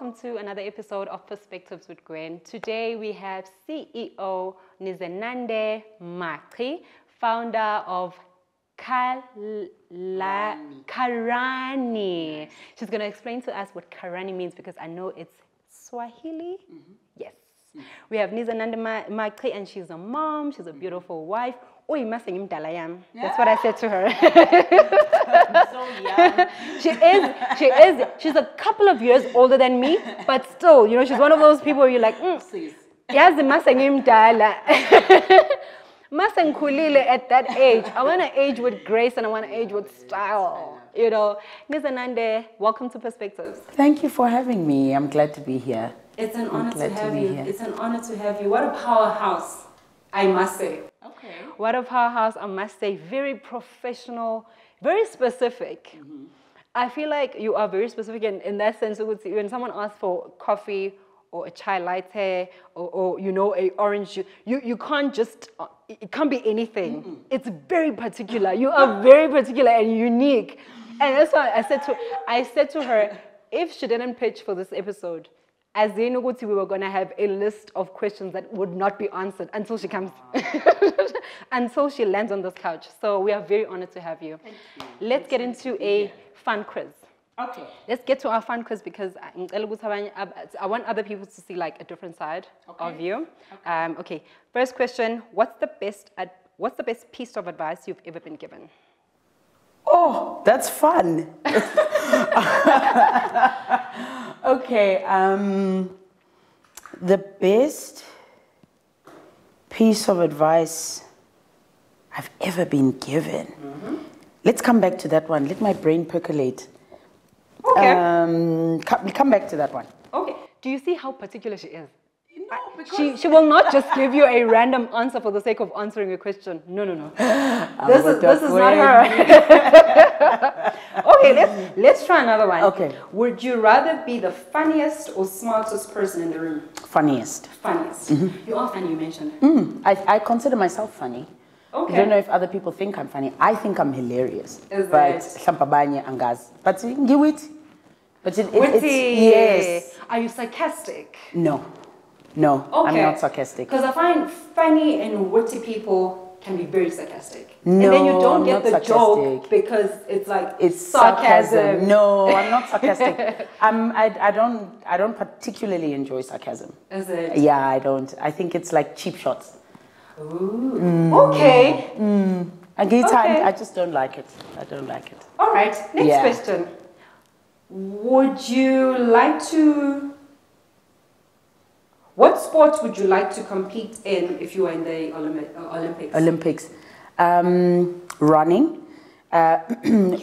welcome to another episode of Perspectives with Gwen. Today we have CEO Nizenande Machi, founder of Karani. She's going to explain to us what Karani means because I know it's Swahili. Yes. We have Nizenande Machi and she's a mom, she's a beautiful wife. That's what I said to her. So young. She's a couple of years older than me, but still, you know, she's one of those people where you're like, yes, the Masenkulile at that age. I want to age with grace and I want to age with style. You know, Nizenande, welcome to Perspectives. Thank you for having me. I'm glad to be here. It's an honor to have you. It's an honor to have you. What a powerhouse, I must say. Okay. What a powerhouse, I must say. Very professional, very specific. I feel like you are very specific in that sense. When someone asks for coffee or a chai latte or you know, a orange juice, you can't just, it can't be anything. It's very particular. You are very particular and unique. And that's why I said to her, if she didn't pitch for this episode, as we were going to have a list of questions that would not be answered until she comes, until she lands on this couch. So we are very honored to have you. Thank you. Let's get into a fun quiz. Okay. Let's get to our fun quiz because I want other people to see like a different side of you. Okay. First question: What's the best piece of advice you've ever been given? Oh, that's fun. Okay. The best piece of advice I've ever been given. Let's come back to that one. Let my brain percolate. Okay. Come back to that one. Okay. Do you see how particular she is? No, because She will not just give you a random answer for the sake of answering a question. No. This is not her. Okay, let's try another one. Okay. Would you rather be the funniest or smartest person in the room? Funniest. Funniest. You are funny, you mentioned. I consider myself funny. Okay. I don't know if other people think I'm funny. I think I'm hilarious. Is but it? Witty. It's yes. Are you sarcastic? No, Okay. I'm not sarcastic. Because I find funny and witty people can be very sarcastic. No, and then you don't get I'm the not joke sarcastic. because it's like It's sarcasm. No, I'm not sarcastic. I don't particularly enjoy sarcasm. Is it? Yeah, I don't. I think it's like cheap shots. Ooh. Okay. Okay. I just don't like it. I don't like it. All right. Next question. What sport would you like to compete in if you were in the Olympics? Olympics. Running.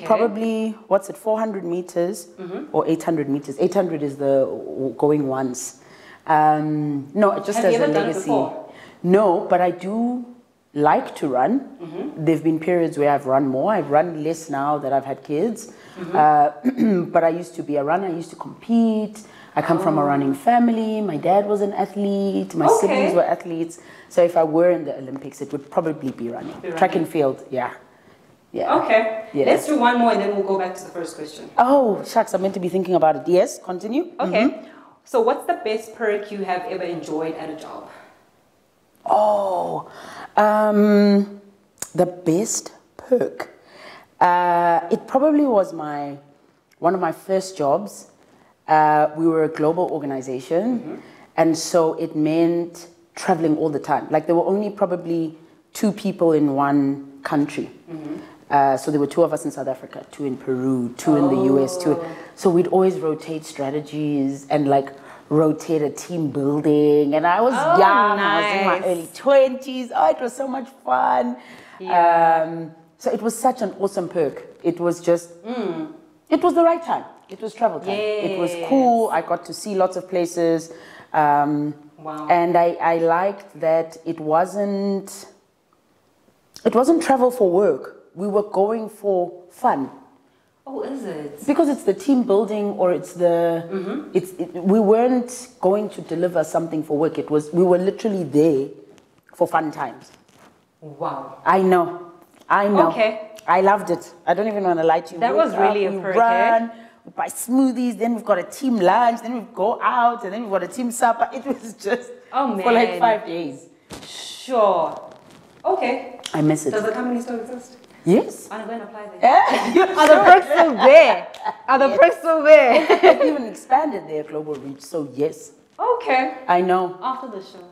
Probably, 400 meters or 800 meters. 800 is the going once. No, just Have as you ever a done it legacy. before? No, but I do like to run. There have been periods where I've run more. I've run less now that I've had kids. But I used to be a runner. I used to compete. I come from a running family. My dad was an athlete. My siblings were athletes. So if I were in the Olympics, it would probably be running. Track and field, yeah. Okay. Yeah. Let's do one more and then we'll go back to the first question. Oh, shucks, I meant to be thinking about it. Yes, continue. Okay. So what's the best perk you have ever enjoyed at a job? Oh, the best perk. It probably was one of my first jobs. We were a global organization, and so it meant traveling all the time. Like there were only probably 2 people in one country. So there were 2 of us in South Africa, 2 in Peru, 2 in the US, 2. So we'd always rotate strategies and like rotate a team building. And I was young, I was in my early 20s. Oh, it was so much fun. Yeah. So it was such an awesome perk. It was just, it was the right time. It was travel time. Yes. It was cool. I got to see lots of places. Wow. And I liked that it wasn't travel for work. We were going for fun. Oh, is it? Because it's the team building or it's the, we weren't going to deliver something for work. We were literally there for fun times. Wow. I know. Okay. I loved it. I don't even want to lie to you. That was really a perk, we buy smoothies, then we've got a team lunch, then we go out, and then we've got a team supper. It was just for like 5 days. Sure. Okay. I miss it. Does the company still exist? Yes. I'm going to apply there. Are the perks still there? Are the perks still there? They've even expanded their global reach, so yes. Okay. I know. After the show.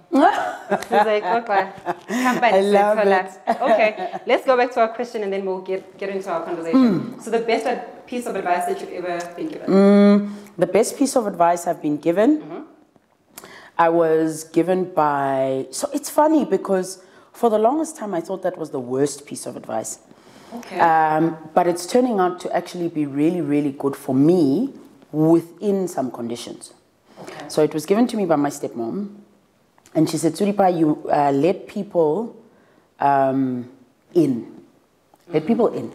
She's like, okay. I love it. Okay. Let's go back to our question and then we'll get into our conversation. So the best piece of advice that you've ever been given? The best piece of advice I've been given, I was given by... So it's funny because for the longest time I thought that was the worst piece of advice. Okay. But it's turning out to actually be really, really good for me within some conditions. Okay. So it was given to me by my stepmom, and she said, Suripa, you let people in. Let people in.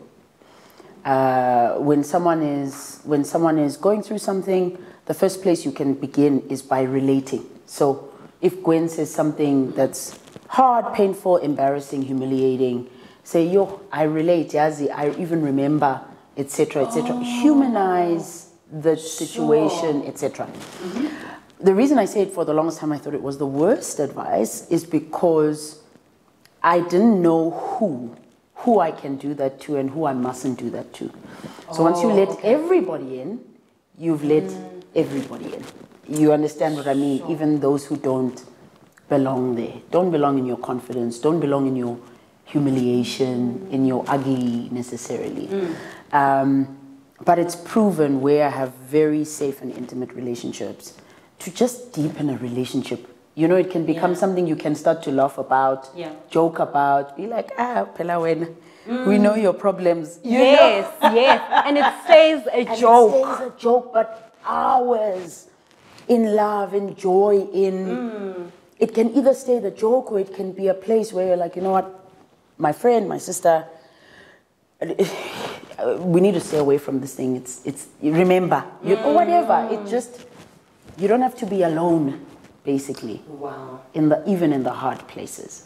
When someone is going through something, the first place you can begin is by relating. So if Gwen says something that's hard, painful, embarrassing, humiliating, say, yo, I relate, Yazi, I even remember, etc., etc. Humanize the situation, etc. The reason I say it for the longest time I thought it was the worst advice is because I didn't know who I can do that to and who I mustn't do that to. So once you let everybody in, you've let everybody in. You understand what I mean? Sure. Even those who don't belong there. Don't belong in your confidence, don't belong in your humiliation, in your ugly necessarily. But it's proven where I have very safe and intimate relationships to just deepen a relationship. You know, it can become something you can start to laugh about, joke about, be like, Pela when we know your problems. You know? Yes. And it stays a joke. It stays a joke, but hours in love, in joy, in... It can either stay the joke or it can be a place where you're like, you know what, my friend, my sister, we need to stay away from this thing. It's remember, or whatever. It just, you don't have to be alone, basically. Wow. Even in the hard places.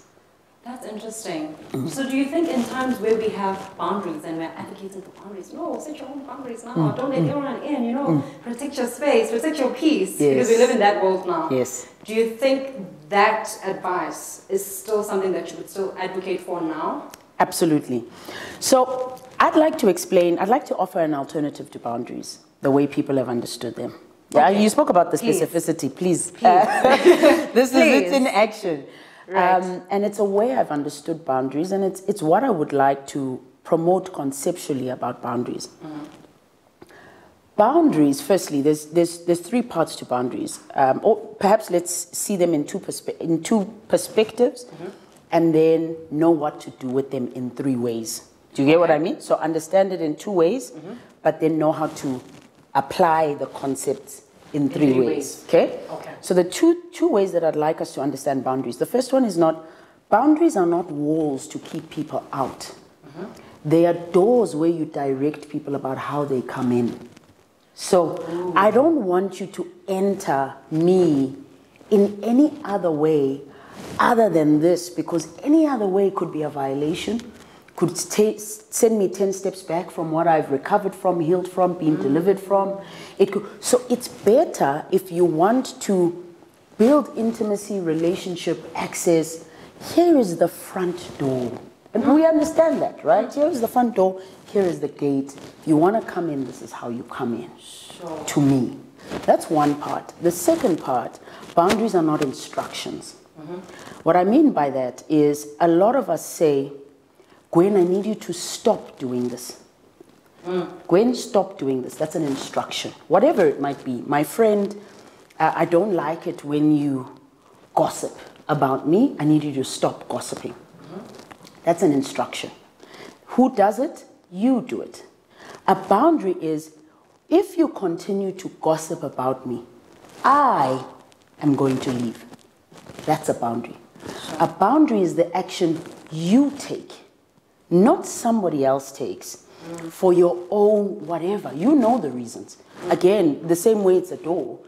That's interesting. So do you think in times where we have boundaries and we're advocating for boundaries, no, set your own boundaries now. Don't let anyone in, you know, protect your space, protect your peace, because we live in that world now. Yes. Do you think that advice is still something that you would still advocate for now? Absolutely. So I'd like to offer an alternative to boundaries, the way people have understood them. Yeah, you spoke about the specificity, please. This is it in action. Right. And it's a way I've understood boundaries, and it's what I would like to promote conceptually about boundaries. Boundaries, firstly, there's 3 parts to boundaries. Or perhaps let's see them in two perspectives, and then know what to do with them in 3 ways. Do you get what I mean? So understand it in 2 ways, but then know how to apply the concepts in 3 ways. Okay? So the two ways that I'd like us to understand boundaries. The first one is boundaries are not walls to keep people out. They are doors where you direct people about how they come in. So I don't want you to enter me in any other way other than this, because any other way could be a violation, could send me 10 steps back from what I've recovered from, healed from, been delivered from. So it's better if you want to build intimacy, relationship, access. Here is the front door. And we understand that, right? Here is the front door. Here is the gate. If you want to come in, this is how you come in. Sure. To me. That's one part. The second part, boundaries are not instructions. What I mean by that is a lot of us say, Gwen, I need you to stop doing this. Gwen, stop doing this. That's an instruction. Whatever it might be. My friend, I don't like it when you gossip about me. I need you to stop gossiping. That's an instruction. Who does it? You do it. A boundary is, if you continue to gossip about me, I am going to leave. That's a boundary. A boundary is the action you take, not somebody else takes, for your own whatever. You know the reasons. Again, the same way it's a door.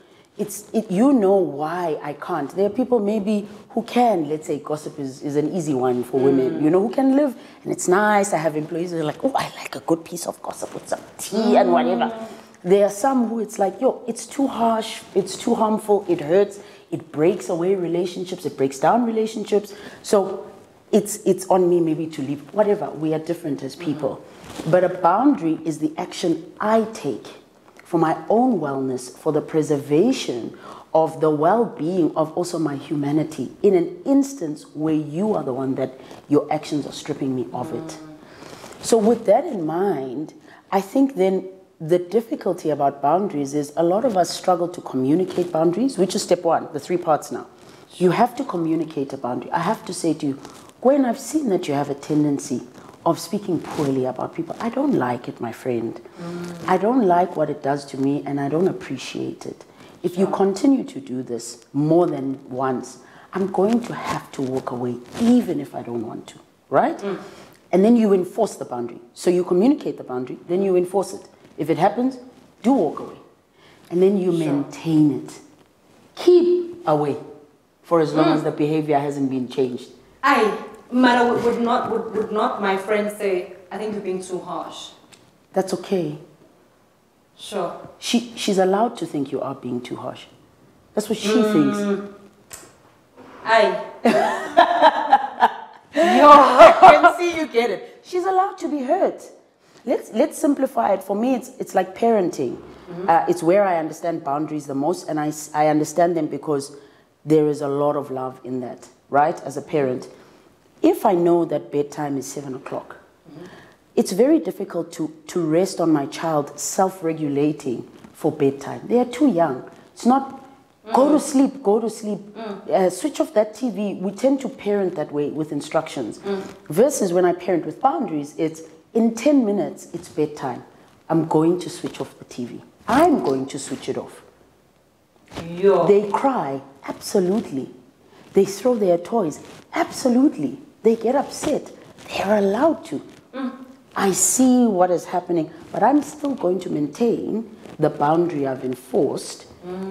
You know why I can't. There are people maybe who can, let's say gossip is an easy one for women, you know, who can live, and it's nice. I have employees who are like, oh, I like a good piece of gossip with some tea and whatever. There are some who it's like, yo, it's too harsh, it's too harmful, it hurts, it breaks away relationships, it breaks down relationships. So it's on me maybe to leave, whatever. We are different as people. But a boundary is the action I take for my own wellness, for the preservation of the well-being of also my humanity, in an instance where you are the one that your actions are stripping me of it. So with that in mind, I think then the difficulty about boundaries is a lot of us struggle to communicate boundaries, which is step one, the 3 parts now. You have to communicate a boundary. I have to say to you, Gwen, I've seen that you have a tendency of speaking poorly about people. I don't like it, my friend. I don't like what it does to me, and I don't appreciate it. If you continue to do this more than once, I'm going to have to walk away, even if I don't want to, right? And then you enforce the boundary. So you communicate the boundary, then you enforce it. If it happens, do walk away. And then you maintain it. Keep away for as long as the behavior hasn't been changed. Mara, would not my friend say, I think you're being too harsh? That's okay. Sure. She's allowed to think you are being too harsh. That's what she thinks. Yo, I can see you get it. She's allowed to be hurt. Let's simplify it. For me, it's like parenting. It's where I understand boundaries the most, and I understand them because there is a lot of love in that, right? As a parent, if I know that bedtime is 7 o'clock, it's very difficult to rest on my child self-regulating for bedtime. They are too young. It's not go to sleep, switch off that TV. We tend to parent that way with instructions. Versus when I parent with boundaries, it's in 10 minutes, it's bedtime. I'm going to switch off the TV. I'm going to switch it off. They cry, absolutely. They throw their toys, absolutely. They get upset. They're allowed to. I see what is happening, but I'm still going to maintain the boundary I've enforced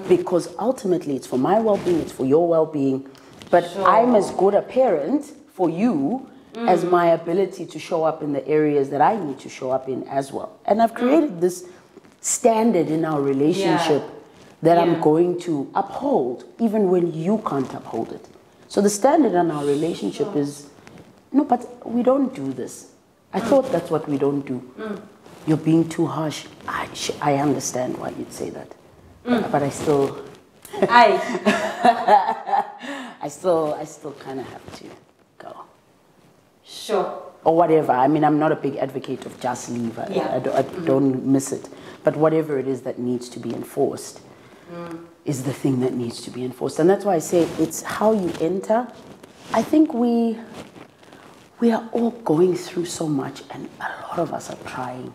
because ultimately it's for my well-being, it's for your well-being. But I'm as good a parent for you as my ability to show up in the areas that I need to show up in as well. And I've created this standard in our relationship that I'm going to uphold even when you can't uphold it. So the standard in our relationship is, no, but we don't do this. I thought that's what we don't do. You're being too harsh. I understand why you'd say that. But I still... I still kind of have to go. Sure. Or whatever. I mean, I'm not a big advocate of just leave. I don't miss it. But whatever it is that needs to be enforced is the thing that needs to be enforced. And that's why I say it's how you enter. I think we are all going through so much, and a lot of us are trying.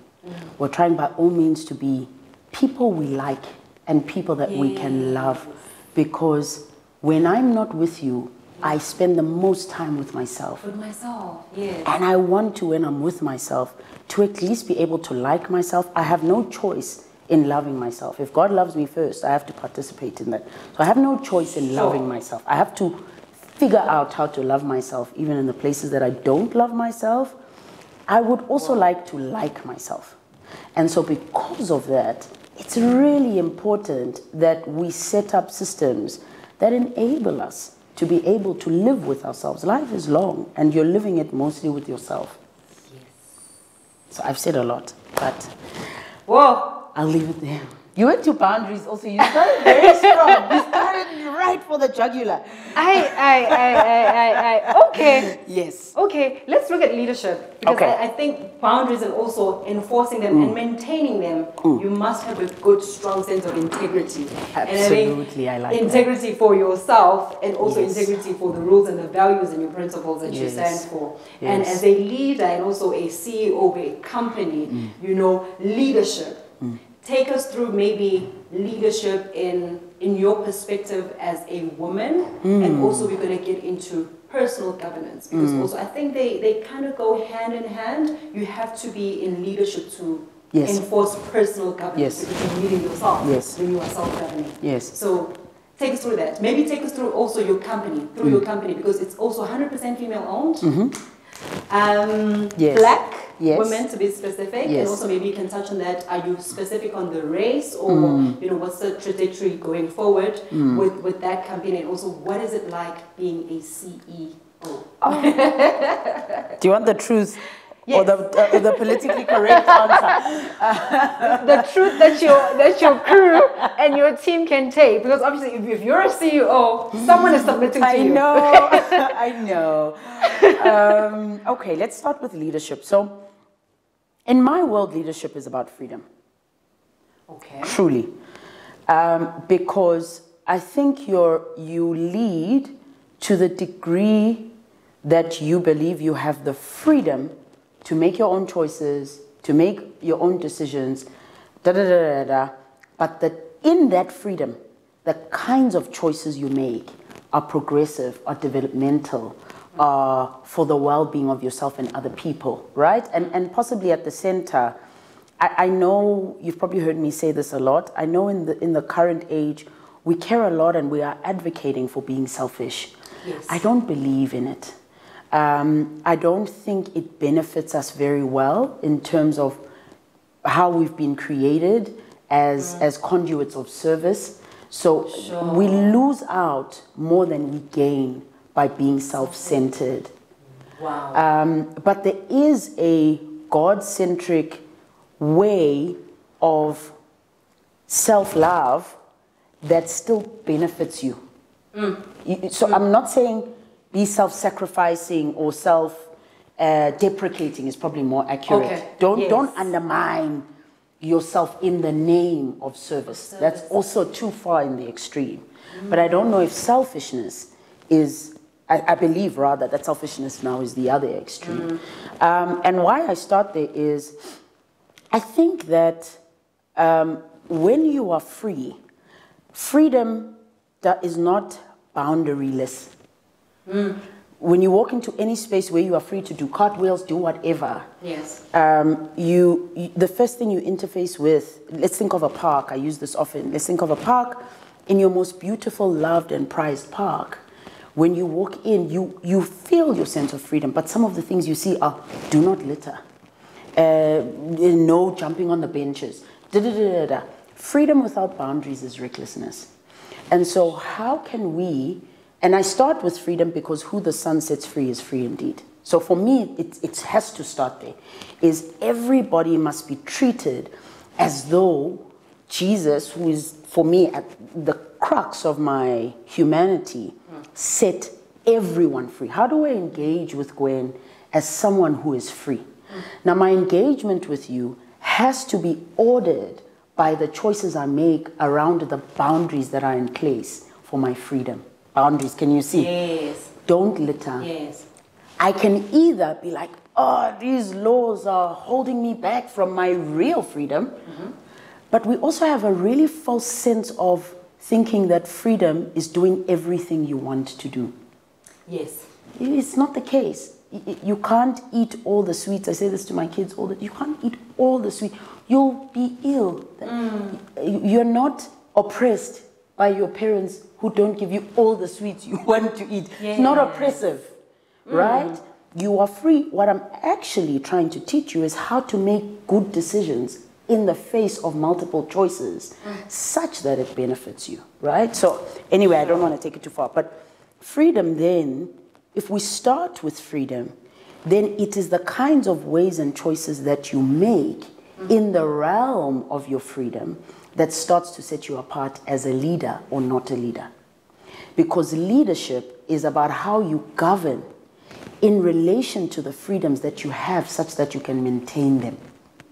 We're trying by all means to be people we like and people that we can love. Because when I'm not with you, I spend the most time with myself. With myself, yes. And I want to, when I'm with myself, to at least be able to like myself. I have no choice in loving myself. If God loves me first, I have to participate in that. So I have no choice in loving myself. I have to figure out how to love myself, even in the places that I don't love myself. I would also like to like myself. And so because of that, it's really important that we set up systems that enable us to be able to live with ourselves. Life is long, and you're living it mostly with yourself. Yes. So I've said a lot, but whoa, I'll leave it there. You went to boundaries also. You started very strong. You started right for the jugular. Okay. Yes. Okay, let's look at leadership. Because I think boundaries and also enforcing them and maintaining them, you must have a good, strong sense of integrity. Absolutely, I like integrity for yourself and also integrity for the rules and the values and your principles that you stand for. Yes. And as a leader and also a CEO of a company, you know, leadership. Take us through maybe leadership in your perspective as a woman, and also we're going to get into personal governance, because also I think they kind of go hand in hand. You have to be in leadership to enforce personal governance, because you're leading yourself when you are self-governing. Yes. So take us through that. Maybe take us through also your company, your company, because it's also 100% female owned, black. Yes. We're meant to be specific, Yes. and also maybe you can touch on that. Are you specific on the race, or you know, what's the trajectory going forward with that campaign, and also what is it like being a CEO? Do you want the truth? Yes. Or the politically correct answer? The truth that your crew and your team can take, because obviously if you're a CEO, someone is submitting to you. I know. Okay, let's start with leadership. So, in my world, leadership is about freedom. Okay. Truly, because I think you lead to the degree that you believe you have the freedom to make your own choices, to make your own decisions, but that in that freedom, the kinds of choices you make are progressive, are developmental, are for the well-being of yourself and other people, right? And possibly at the center, I know you've probably heard me say this a lot. I know in the current age, we care a lot and we are advocating for being selfish. Yes. I don't believe in it. I don't think it benefits us very well in terms of how we've been created as conduits of service. So we lose out more than we gain by being self-centered. Wow. But there is a God-centric way of self-love that still benefits you. So I'm not saying be self-sacrificing or self-deprecating is probably more accurate. Okay. Don't undermine yourself in the name of service. That's also too far in the extreme. But I don't know if selfishness is, I believe rather that selfishness now is the other extreme. And why I start there is, I think that when you are free, freedom that is not boundaryless. When you walk into any space where you are free to do cartwheels, do whatever. Yes. The first thing you interface with, let's think of a park. I use this often. Let's think of a park. In your most beautiful, loved, and prized park, when you walk in, you feel your sense of freedom. But some of the things you see are: do not litter, no jumping on the benches. Freedom without boundaries is recklessness. And so, how can we? And I start with freedom because who the sun sets free is free indeed. So for me, it has to start there. Is everybody must be treated as though Jesus, who is for me at the crux of my humanity, set everyone free. How do I engage with Gwen as someone who is free? Now, my engagement with you has to be ordered by the choices I make around the boundaries that are in place for my freedom. Boundaries, can you see? Yes. Don't litter. Yes. I can either be like, oh, these laws are holding me back from my real freedom. But we also have a really false sense of thinking that freedom is doing everything you want to do. Yes. It's not the case. You can't eat all the sweets. I say this to my kids all the time. You can't eat all the sweets. You'll be ill. You're not oppressed by your parents who don't give you all the sweets you want to eat. Yes. It's not oppressive, right? You are free. What I'm actually trying to teach you is how to make good decisions in the face of multiple choices such that it benefits you, right? So anyway, I don't want to take it too far. But freedom then, if we start with freedom, then it is the kinds of ways and choices that you make in the realm of your freedom that starts to set you apart as a leader or not a leader. Because leadership is about how you govern in relation to the freedoms that you have such that you can maintain them.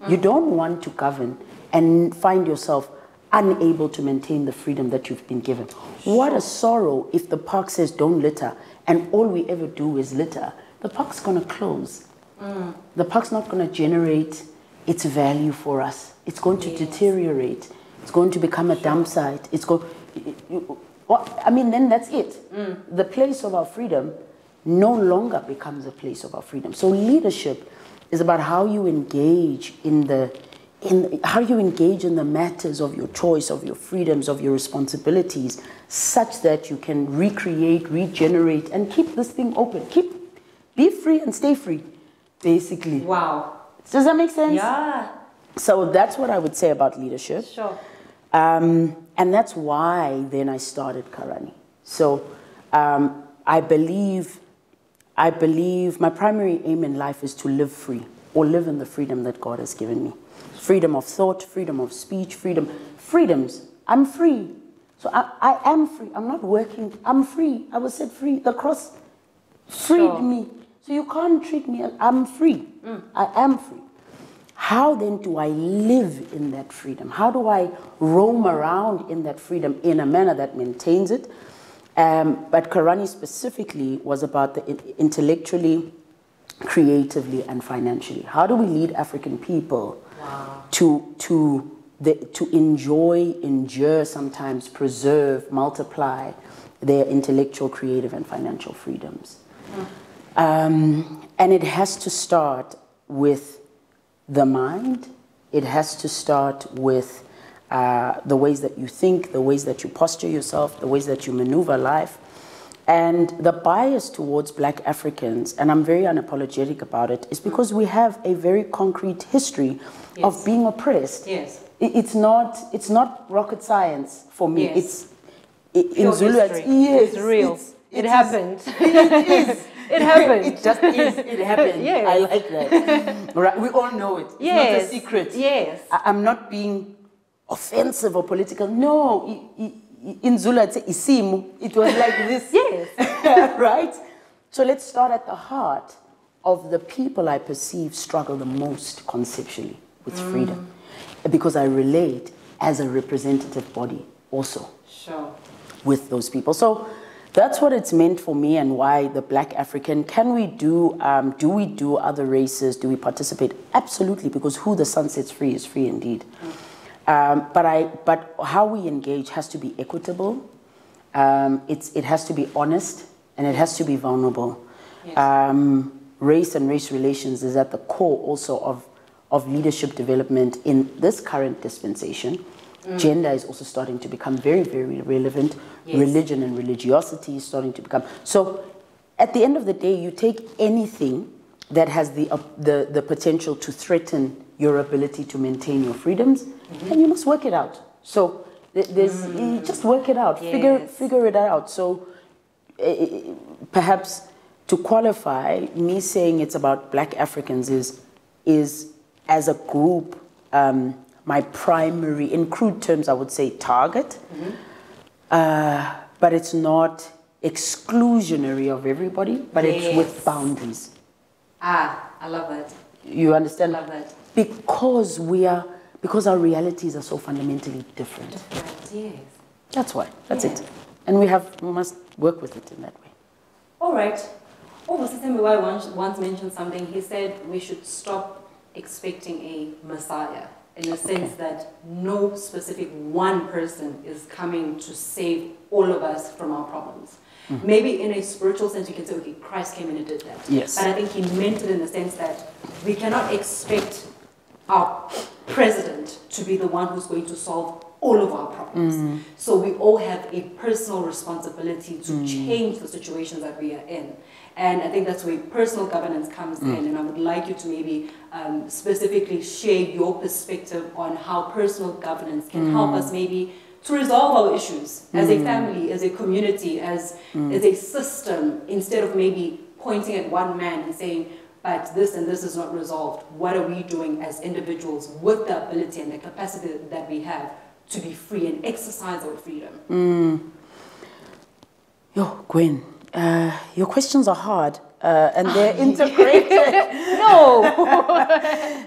You don't want to govern and find yourself unable to maintain the freedom that you've been given. What a sorrow if the park says don't litter and all we ever do is litter. The park's going to close. The park's not going to generate its value for us. It's going to deteriorate. It's going to become a dump site. It's going. Then that's it. The place of our freedom no longer becomes a place of our freedom. So leadership is about how you engage in the matters of your choice, of your freedoms, of your responsibilities, such that you can recreate, regenerate, and keep this thing open. Be free and stay free, basically. Wow. Does that make sense? Yeah. So that's what I would say about leadership. Sure. And that's why then I started Karani. So I believe my primary aim in life is to live free, or live in the freedom that God has given me. Freedom of thought, freedom of speech, freedoms. I'm free. So I am free. I'm not working. I'm free. I was set free. The cross freed me. So you can't treat me. I'm free. I am free. How then do I live in that freedom? How do I roam around in that freedom in a manner that maintains it? But Karani specifically was about the intellectually, creatively, and financially. How do we lead African people to enjoy, endure, sometimes preserve, multiply their intellectual, creative, and financial freedoms? And it has to start with the mind. It has to start with the ways that you think, the ways that you posture yourself, the ways that you maneuver life. And the bias towards Black Africans, and I'm very unapologetic about it, is because we have a very concrete history of being oppressed. Yes. It's not rocket science for me. Yes. In Zulu, it's real. It happened. It is. It happened. It just is. It happened. Yes. I like that. Right? We all know it. It's not a secret. Yes. I'm not being offensive or political. No. In Zulu, I'd say isimu. It was like this. Yes. Right? So let's start at the heart of the people I perceive struggle the most conceptually with freedom. Because I relate as a representative body also with those people. So that's what it's meant for me, and why the Black African. Can we do we do other races? Do we participate? Absolutely, because who the sun sets free is free indeed. But how we engage has to be equitable. It has to be honest, and it has to be vulnerable. Yes. Race and race relations is at the core also of leadership development in this current dispensation. Gender is also starting to become very, very relevant. Yes. Religion and religiosity is starting to become. So at the end of the day, you take anything that has the potential to threaten your ability to maintain your freedoms, and you must work it out. So you just work it out, figure it out. So perhaps to qualify, me saying it's about Black Africans is as a group, my primary, in crude terms, I would say target, but it's not exclusionary of everybody, but it's with boundaries. I love that. You understand? I love that. Because our realities are so fundamentally different. Yes. That's why. That's it. And we must work with it in that way. All right. Mr. once mentioned something. He said we should stop expecting a Messiah, in the sense that no specific one person is coming to save all of us from our problems. Maybe in a spiritual sense you can say, okay, Christ came and he did that. Yes. But I think he meant it in the sense that we cannot expect our president to be the one who's going to solve all of our problems. So we all have a personal responsibility to change the situations that we are in. And I think that's where personal governance comes in. And I would like you to maybe specifically share your perspective on how personal governance can help us maybe to resolve our issues as a family, as a community, as a system, instead of maybe pointing at one man and saying, but this and this is not resolved. What are we doing as individuals with the ability and the capacity that we have to be free and exercise our freedom? Yo, Gwen, your questions are hard and they're integrated. No!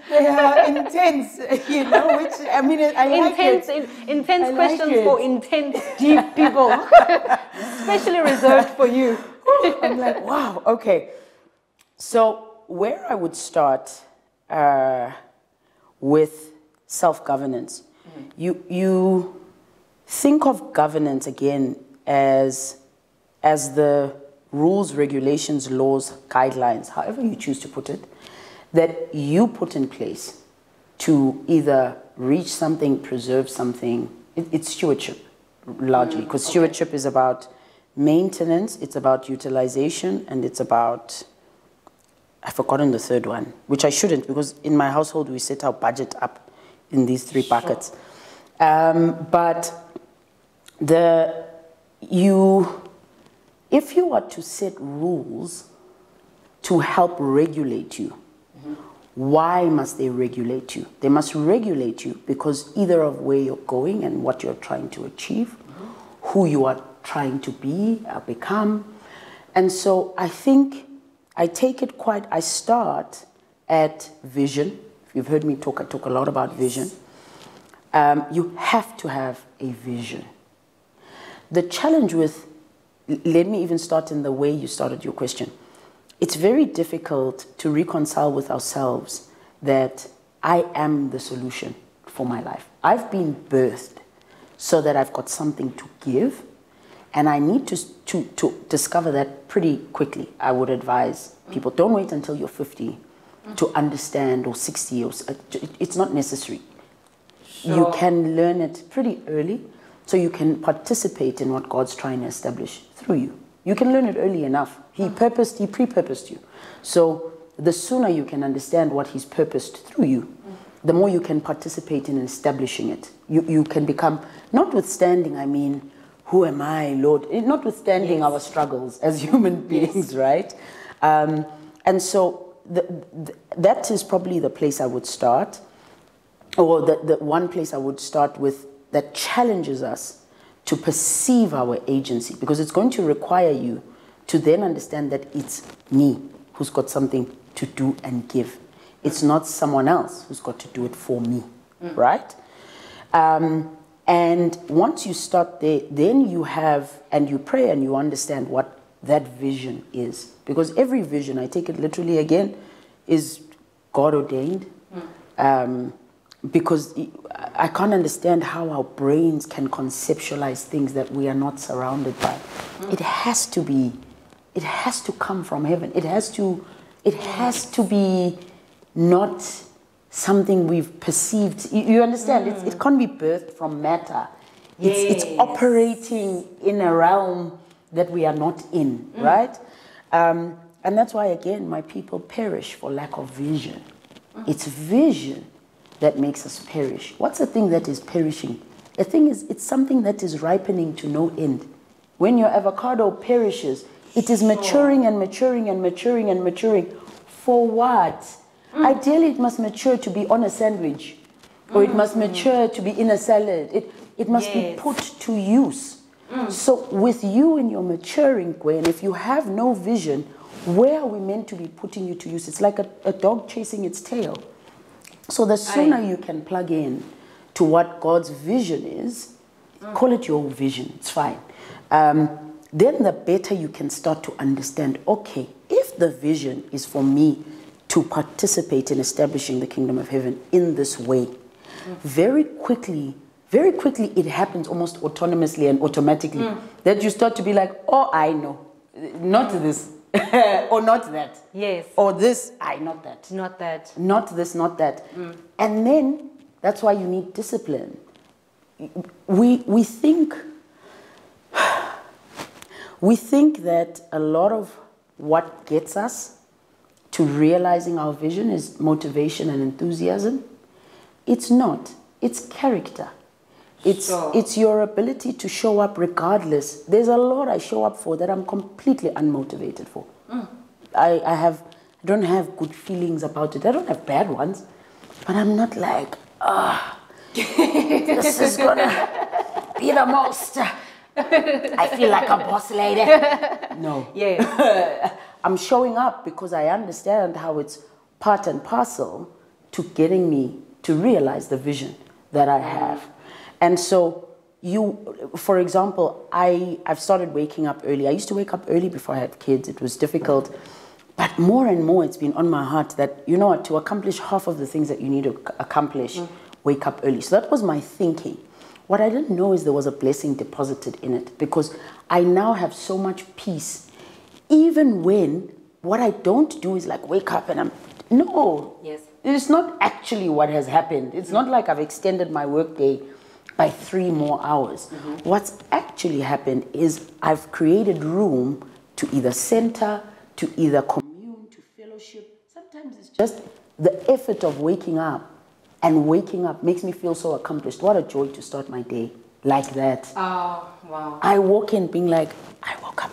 They are intense, you know, which, I mean, I like it. Intense questions for intense, deep people, especially reserved for you. I'm like, wow, okay. So where I would start with self-governance, you think of governance again as the rules, regulations, laws, guidelines, however you choose to put it, that you put in place to either reach something, preserve something. It's stewardship, largely, because stewardship is about maintenance, it's about utilization, and it's about I've forgotten the third one, which I shouldn't, because in my household we set our budget up in these three buckets. But if you are to set rules to help regulate you, why must they regulate you? They must regulate you because either of where you're going and what you're trying to achieve, who you are trying to be or become. And so I think I start at vision. If you've heard me talk, I talk a lot about vision. You have to have a vision. The challenge with, let me even start in the way you started your question. It's very difficult to reconcile with ourselves that I am the solution for my life. I've been birthed so that I've got something to give, and I need to discover that pretty quickly. I would advise people, don't wait until you're 50 to understand, or 60, or it's not necessary. Sure. You can learn it pretty early, so you can participate in what God's trying to establish through you. You can learn it early enough. He pre-purposed you. So the sooner you can understand what He's purposed through you, the more you can participate in establishing it. You can become, notwithstanding, I mean, who am I, Lord? Notwithstanding our struggles as human beings, right? And so that is probably the place I would start, or the one place I would start with that challenges us to perceive our agency, because it's going to require you to then understand that it's me who's got something to do and give. It's not someone else who's got to do it for me, right? And once you start there, then you have, and you pray and you understand what that vision is. Because every vision, I take it literally again, is God ordained. Because I can't understand how our brains can conceptualize things that we are not surrounded by. It has to be, it has to come from heaven. It has to be not something we've perceived. You understand? It can't be birthed from matter. It's operating in a realm that we are not in, right? And that's why, again, my people perish for lack of vision. It's vision that makes us perish. What's the thing that is perishing? The thing is, it's something that is ripening to no end. When your avocado perishes, it is maturing and maturing and maturing and maturing. For what? Ideally, it must mature to be on a sandwich, or it must mature to be in a salad. It must be put to use. So with you in your maturing, Gwen, if you have no vision, where are we meant to be putting you to use? It's like a dog chasing its tail. So the sooner you can plug in to what God's vision is, call it your vision, it's fine. Then the better you can start to understand, okay, if the vision is for me to participate in establishing the kingdom of heaven in this way, very quickly it happens almost autonomously and automatically, that you start to be like, oh, I know, not this. Or not that. Yes. Or this, not that. Not that. Not this, not that. And then, that's why you need discipline. We think that a lot of what gets us to realizing our vision is motivation and enthusiasm. It's not. It's character. It's your ability to show up regardless. There's a lot I show up for that I'm completely unmotivated for. I don't have good feelings about it. I don't have bad ones, but I'm not like, this is gonna be the most. I feel like a boss lady. No. Yeah. I'm showing up because I understand how it's part and parcel to getting me to realize the vision that I have. And so for example, I've started waking up early. I used to wake up early before I had kids. It was difficult. But more and more, it's been on my heart that, you know what, to accomplish half of the things that you need to accomplish, wake up early. So that was my thinking. What I didn't know is there was a blessing deposited in it, because I now have so much peace. Even when what I don't do is like wake up and it's not actually what has happened. It's not like I've extended my workday by 3 more hours. What's actually happened is I've created room to either center, to either commune, to fellowship, sometimes it's just the effort of waking up, and waking up makes me feel so accomplished. What a joy to start my day like that. Oh, wow. I walk in being like, I woke up.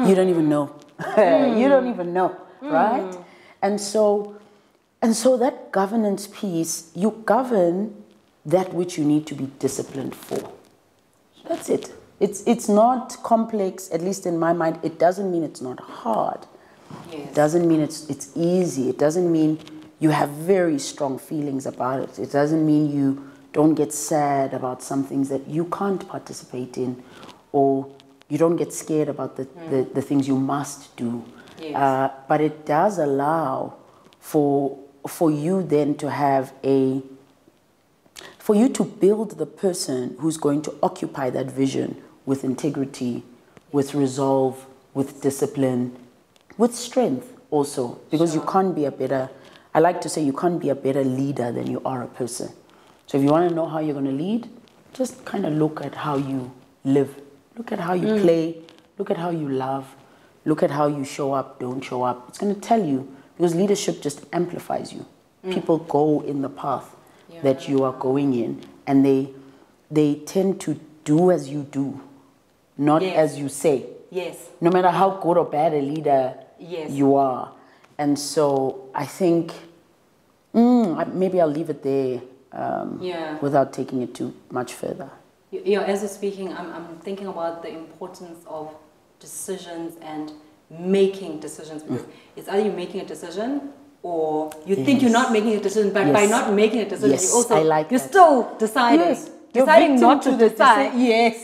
You don't even know. You don't even know, right? And so that governance piece, you govern that which you need to be disciplined for. That's it. It's not complex, at least in my mind. It doesn't mean it's not hard. Yes. It doesn't mean it's easy. It doesn't mean you have very strong feelings about it. It doesn't mean you don't get sad about some things that you can't participate in, or you don't get scared about the things you must do. Yes. But it does allow for you then to have for you to build the person who's going to occupy that vision with integrity, with resolve, with discipline, with strength also. Because you can't be I like to say you can't be a better leader than you are a person. So if you want to know how you're going to lead, just kind of look at how you live. Look at how you play. Look at how you love. Look at how you show up, don't show up. It's going to tell you, because leadership just amplifies you. People go in the path that you are going in, and they tend to do as you do, not as you say. Yes. No matter how good or bad a leader you are. And so I think maybe I'll leave it there without taking it too much further. You know, as you're speaking, I'm thinking about the importance of decisions and making decisions, because it's either you're making a decision or you think you're not making a decision, but by not making a decision, you also you're still deciding. Yes. Deciding not to decide.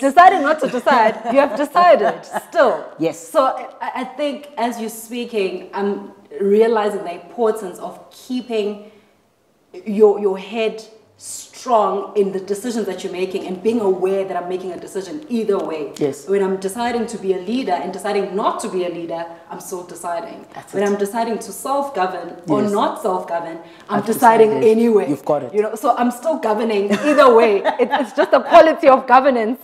Deciding not to decide. You have decided still. Yes. So I think as you're speaking, I'm realizing the importance of keeping your head strong in the decisions that you're making, and being aware that I'm making a decision either way. Yes. When I'm deciding to be a leader and deciding not to be a leader, I'm still deciding. When I'm deciding to self-govern or not self-govern, I'm deciding anyway. You've got it. You know, so I'm still governing either way. It's just the quality of governance.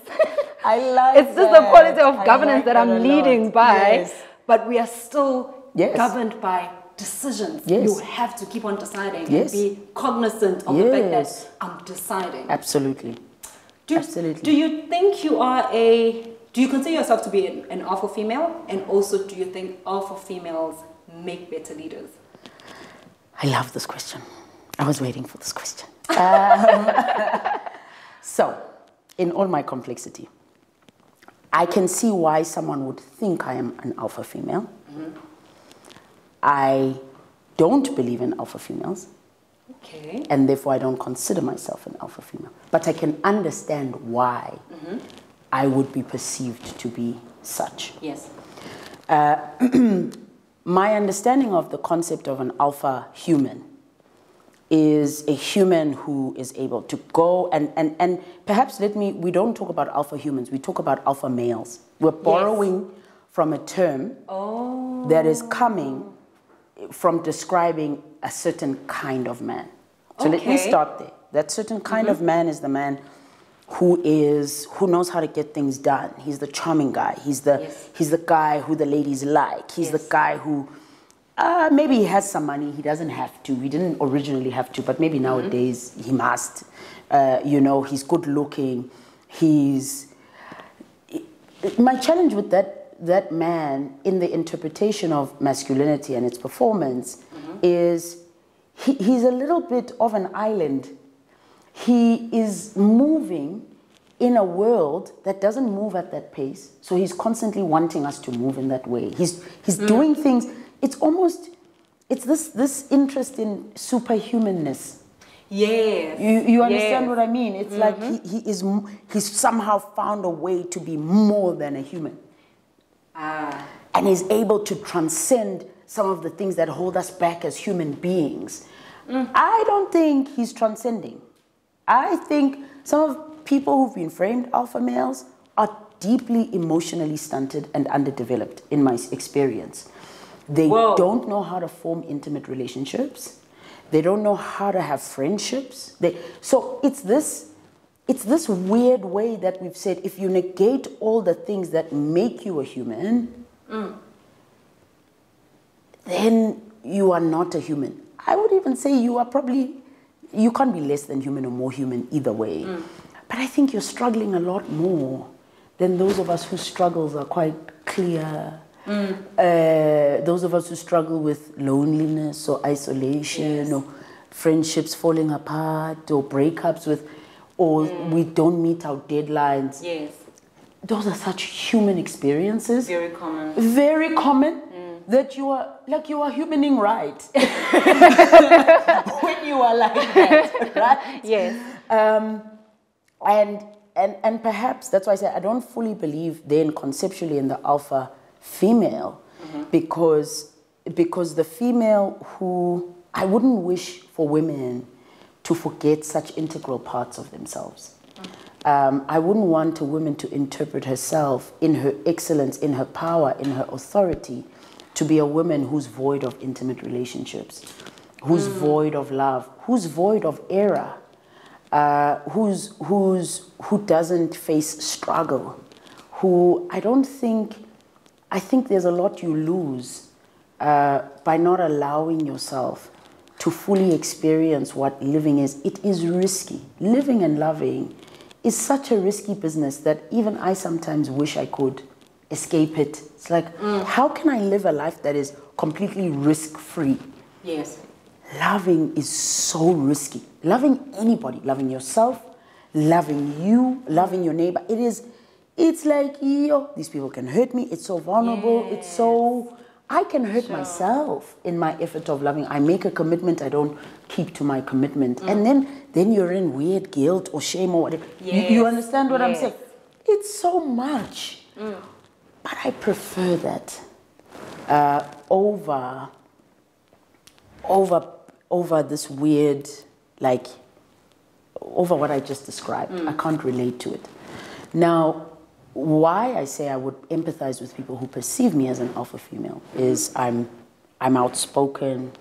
I like It's just the quality of governance that I'm leading by, but we are still governed by decisions. You have to keep on deciding and be cognizant of the fact that I'm deciding. Absolutely. Absolutely. Do you think you are do you consider yourself to be an alpha female? And also, do you think alpha females make better leaders? I love this question. I was waiting for this question. So, in all my complexity, I can see why someone would think I am an alpha female. I don't believe in alpha females. Okay. And therefore I don't consider myself an alpha female. But I can understand why I would be perceived to be such. Yes. My understanding of the concept of an alpha human is a human who is able to go and perhaps we don't talk about alpha humans, we talk about alpha males. We're borrowing from a term that is coming from describing a certain kind of man. So let me start there. That certain kind of man is the man who knows how to get things done. He's the charming guy. He's the guy who the ladies like. He's the guy who maybe he has some money. He doesn't have to. He didn't originally have to, but maybe nowadays he must. You know, he's good looking. My challenge with that man in the interpretation of masculinity and its performance is he's a little bit of an island. He is moving in a world that doesn't move at that pace, so he's constantly wanting us to move in that way. He's doing things. It's this interest in superhumanness. Yes. You understand what I mean? It's like he's somehow found a way to be more than a human. And is able to transcend some of the things that hold us back as human beings. I don't think he's transcending. I think some of people who've been framed alpha males are deeply emotionally stunted and underdeveloped in my experience. They don't know how to form intimate relationships. They don't know how to have friendships. So it's this weird way that we've said, if you negate all the things that make you a human, then you are not a human. I would even say you can't be less than human or more human either way. But I think you're struggling a lot more than those of us whose struggles are quite clear. Those of us who struggle with loneliness or isolation or friendships falling apart or breakups or we don't meet our deadlines. Yes. Those are such human experiences. Very common. Very common. That you are humaning right. When you are like that, right? Yes. And perhaps that's why I say I don't fully believe then conceptually in the alpha female, because the female who I wouldn't wish for women to forget such integral parts of themselves. I wouldn't want a woman to interpret herself in her excellence, in her power, in her authority, to be a woman who's void of intimate relationships, who's void of love, who's void of error, who doesn't face struggle, I think there's a lot you lose by not allowing yourself to fully experience what living is. It is risky. Living and loving is such a risky business that even I sometimes wish I could escape it. It's like, how can I live a life that is completely risk-free? Yes. Loving is so risky. Loving anybody, loving yourself, loving you, loving your neighbor. It's like, these people can hurt me. It's so vulnerable. Yes. I can hurt myself in my effort of loving. I make a commitment, I don't keep to my commitment. And then you're in weird guilt or shame or whatever. Yes. You understand what I'm saying? It's so much. But I prefer that over this weird, like, over what I just described. I can't relate to it. Now, why I say I would empathize with people who perceive me as an alpha female is I'm outspoken,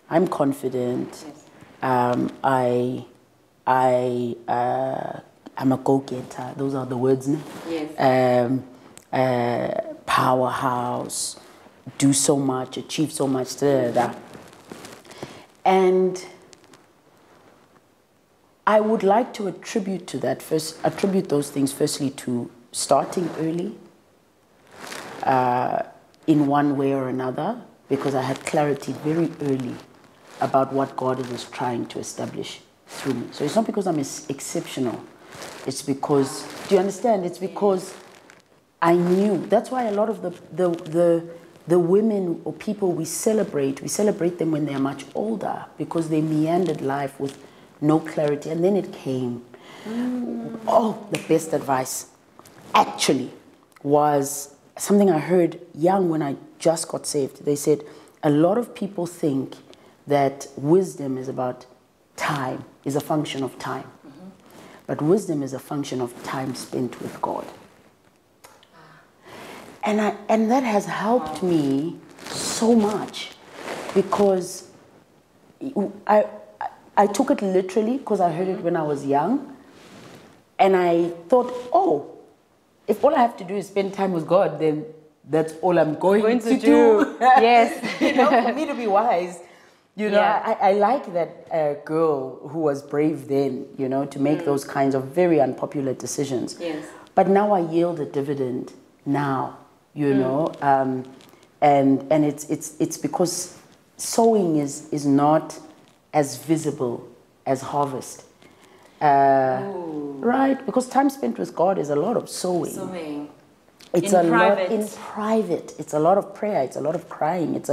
I'm confident, I'm a go-getter. Those are the words. Yes. Powerhouse, do so much, achieve so much, and I would like to attribute those things firstly to starting early in one way or another, because I had clarity very early about what God was trying to establish through me. So it's not because I'm exceptional. It's because, do you understand? It's because I knew. That's why a lot of the women or people we celebrate them when they're much older, because they meandered life with no clarity, and then it came. Oh, the best advice actually was something I heard young when I just got saved. They said a lot of people think that wisdom is about time, is a function of time. But wisdom is a function of time spent with God. And that has helped me so much, because I took it literally, because I heard it when I was young. And I thought, if all I have to do is spend time with God, then that's all I'm going to do. Yes. For me to be wise, I like that girl who was brave then, to make those kinds of very unpopular decisions. Yes. But now I yield a dividend now, and it's because sowing is not as visible as harvest. Right? Because time spent with God is a lot of sowing. It's a lot in private. It's a lot of prayer. It's a lot of crying. It's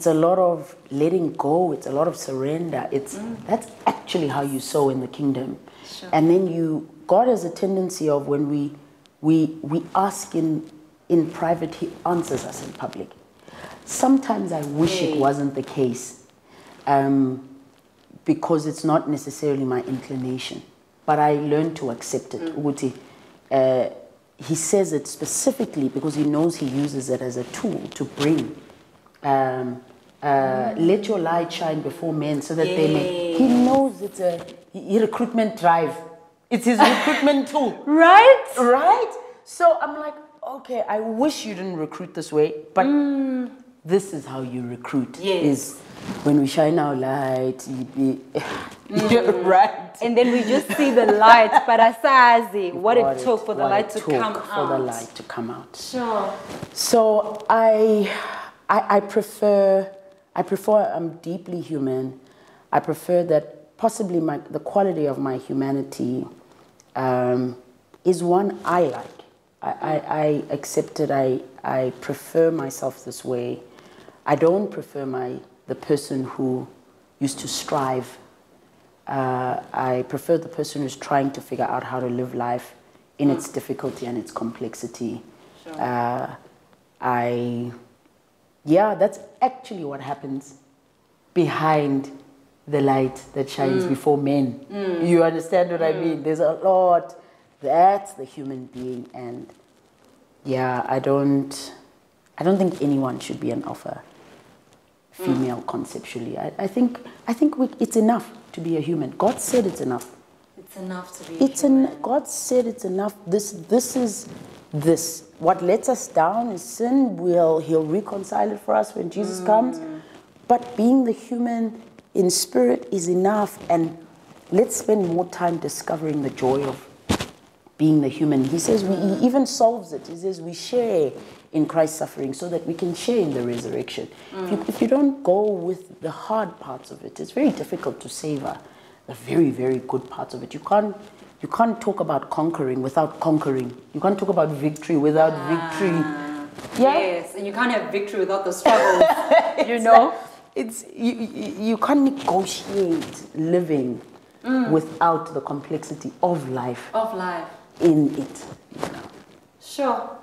a lot of letting go. It's a lot of surrender. That's actually how you sow in the kingdom. Sure. And then God has a tendency of when we ask in private, He answers us in public. Sometimes I wish it wasn't the case, because it's not necessarily my inclination, but I learned to accept it. He says it specifically because He knows He uses it as a tool to bring. Let your light shine before men so that they may. He knows it's a recruitment drive. It's His recruitment tool. Right? So I'm like, okay, I wish you didn't recruit this way, but this is how you recruit. Yes. Is when we shine our light, you're right. And then we just see the light, but asazi what it took for the light to come out. For the light to come out. Sure. So I prefer, I'm deeply human. I prefer that possibly the quality of my humanity is one I like. I accept it. I prefer myself this way. I don't prefer the person who used to strive. I prefer the person who's trying to figure out how to live life in its difficulty and its complexity. Sure. That's actually what happens behind the light that shines before men. You understand what I mean? There's a lot. That's the human being, and I don't think anyone should be an alpha female conceptually. I think it's enough to be a human. God said it's enough. It's enough to be human. God said it's enough. This is this. What lets us down is sin. He'll reconcile it for us when Jesus comes. But being the human in spirit is enough. And let's spend more time discovering the joy of being the human. He says, he even solves it. He says we share in Christ's suffering so that we can share in the resurrection. If you don't go with the hard parts of it, it's very difficult to savor the very, very good parts of it. You can't talk about conquering without conquering. You can't talk about victory without victory. Yeah? Yes, and you can't have victory without the struggles. You know, it's you can't negotiate living without the complexity of life. Of life. In it. You know. Sure.